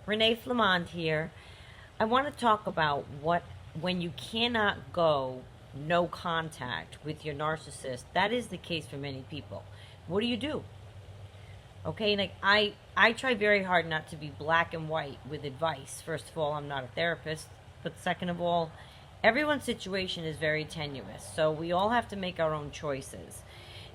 Renee Flamand here. I want to talk about when you cannot go no contact with your narcissist. That is the case for many people. What do you do? Okay, like I try very hard not to be black and white with advice. First of all, I'm not a therapist, but second of all, everyone's situation is very tenuous. So we all have to make our own choices.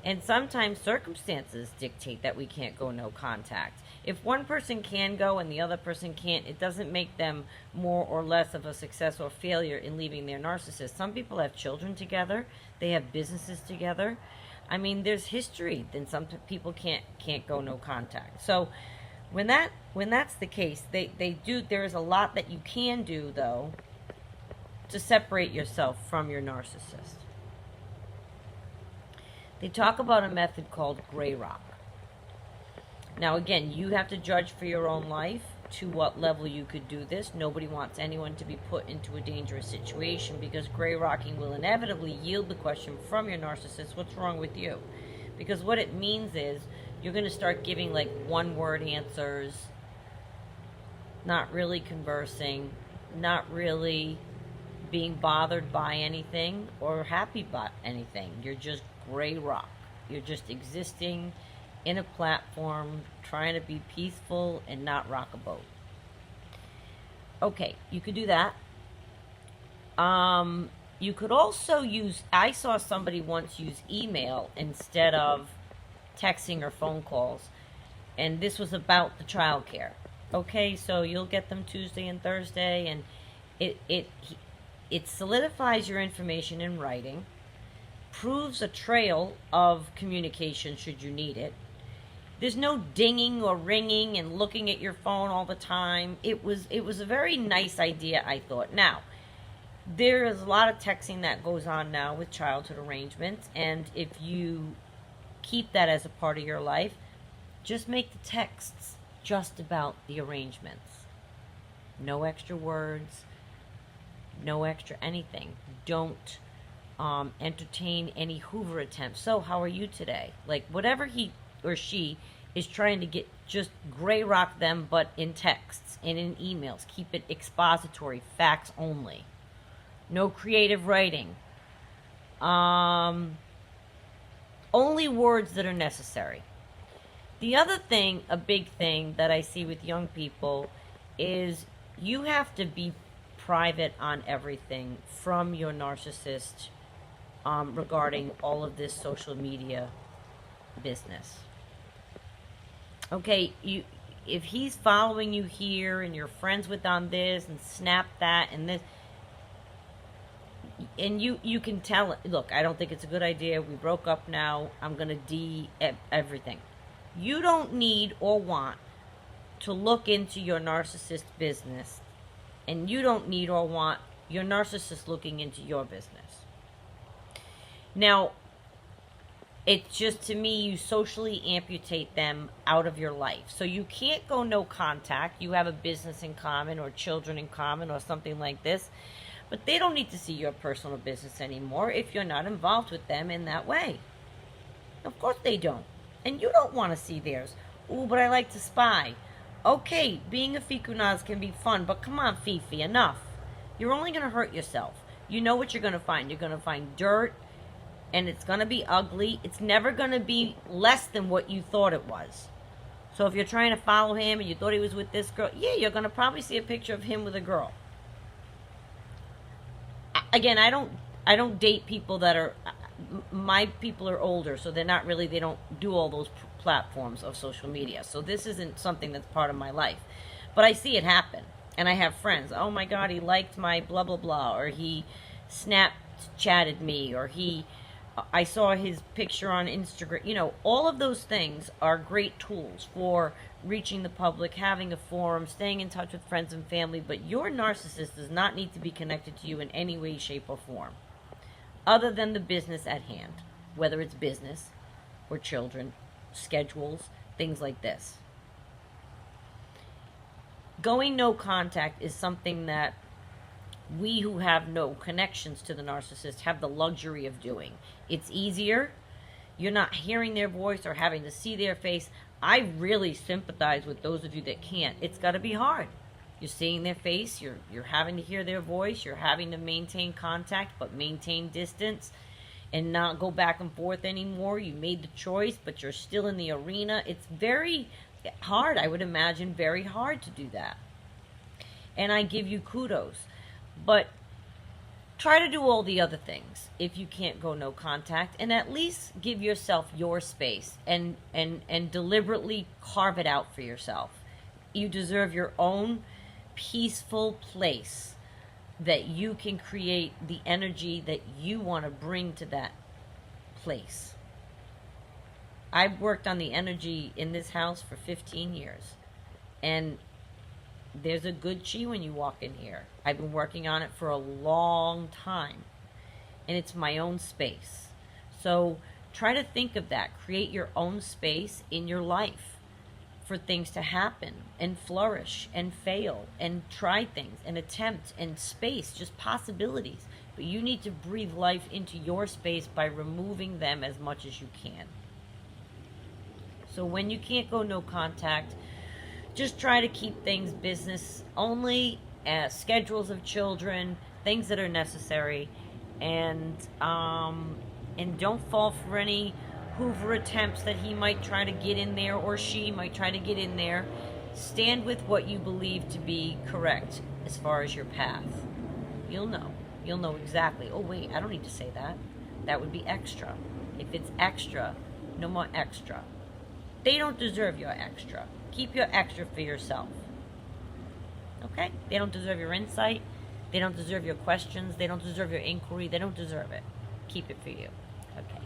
And sometimes circumstances dictate that we can't go no contact. If one person can go and the other person can't, it doesn't make them more or less of a success or failure in leaving their narcissist. Some people have children together, they have businesses together. I mean, there's history. Then some people can't go no contact. So when that's the case, they do. There is a lot that you can do though to separate yourself from your narcissist. They talk about a method called gray rock. Now, again, you have to judge for your own life to what level you could do this. Nobody wants anyone to be put into a dangerous situation because gray rocking will inevitably yield the question from your narcissist, what's wrong with you? Because what it means is you're going to start giving like one-word answers, not really conversing, not really being bothered by anything or happy about anything. You're just gray rock. You're just existing in a platform, trying to be peaceful and not rock a boat. Okay, you could do that. You could also use, I saw somebody once use email instead of texting or phone calls, and this was about the childcare. Okay, so you'll get them Tuesday and Thursday, and it solidifies your information in writing, proves a trail of communication should you need it. There's no dinging or ringing and looking at your phone all the time. It was a very nice idea, I thought. Now, there is a lot of texting that goes on now with childhood arrangements, and if you keep that as a part of your life, just make the texts just about the arrangements. No extra words, no extra anything. Don't entertain any Hoover attempts. So, how are you today? Like, whatever he or she is trying to get, just gray rock them, but in texts and in emails. Keep it expository, facts only. No creative writing. Only words that are necessary. The other thing, a big thing that I see with young people is you have to be private on everything from your narcissist regarding all of this social media business. Okay, if he's following you here and you're friends with on this and snap that and this, and you can tell, look, I don't think it's a good idea. We broke up now. I'm going to everything. You don't need or want to look into your narcissist business, and you don't need or want your narcissist looking into your business. Now, it's just, to me, you socially amputate them out of your life. So you can't go no contact. You have a business in common or children in common or something like this. But they don't need to see your personal business anymore if you're not involved with them in that way. Of course they don't. And you don't want to see theirs. Ooh, but I like to spy. Okay, being a fikunaz can be fun, but come on, Fifi, enough. You're only going to hurt yourself. You know what you're going to find. You're going to find dirt, and it's going to be ugly. It's never going to be less than what you thought it was. So if you're trying to follow him and you thought he was with this girl, yeah, you're going to probably see a picture of him with a girl. Again, I don't date people that are, my people are older, so they don't do all those platforms of social media. So this isn't something that's part of my life. But I see it happen. And I have friends, oh my God, he liked my blah, blah, blah, or he chatted me, or I saw his picture on Instagram. You know, all of those things are great tools for reaching the public, having a forum, staying in touch with friends and family, but your narcissist does not need to be connected to you in any way, shape, or form, other than the business at hand, whether it's business or children, schedules, things like this. Going no contact is something that we who have no connections to the narcissist have the luxury of doing. It's easier. You're not hearing their voice or having to see their face. I really sympathize with those of you that can't. It's got to be hard. You're seeing their face, you're having to hear their voice, you're having to maintain contact but maintain distance and not go back and forth anymore. You made the choice, but you're still in the arena. It's very hard, I would imagine, very hard to do that. And I give you kudos. But try to do all the other things if you can't go no contact, and at least give yourself your space and deliberately carve it out for yourself. You deserve your own peaceful place that you can create the energy that you want to bring to that place. I've worked on the energy in this house for 15 years, and there's a good chi when you walk in here. I've been working on it for a long time, and it's my own space. So try to think of that. Create your own space in your life for things to happen and flourish and fail and try things and attempt, and space, just possibilities. But you need to breathe life into your space by removing them as much as you can. So when you can't go no contact, just try to keep things business only, schedules of children, things that are necessary, and don't fall for any Hoover attempts that he might try to get in there or she might try to get in there. Stand with what you believe to be correct as far as your path. You'll know. You'll know exactly. Oh wait, I don't need to say that. That would be extra. If it's extra, no more extra. They don't deserve your extra. Keep your extra for yourself. Okay? They don't deserve your insight. They don't deserve your questions. They don't deserve your inquiry. They don't deserve it. Keep it for you. Okay.